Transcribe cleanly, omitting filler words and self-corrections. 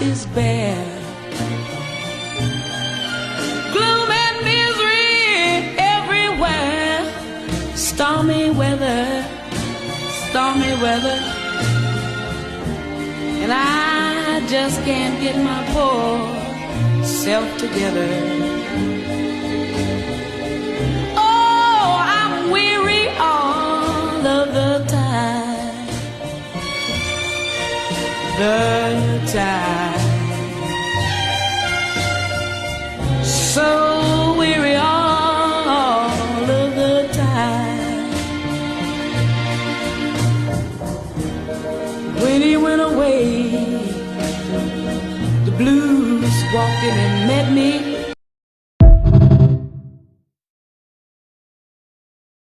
is bare. Gloom and misery everywhere. Stormy weather, stormy weather. And I just can't get my poor self together. Oh, I'm weary all of the time. The time. So weary all of the time. When he went away, the blues walked in and met me.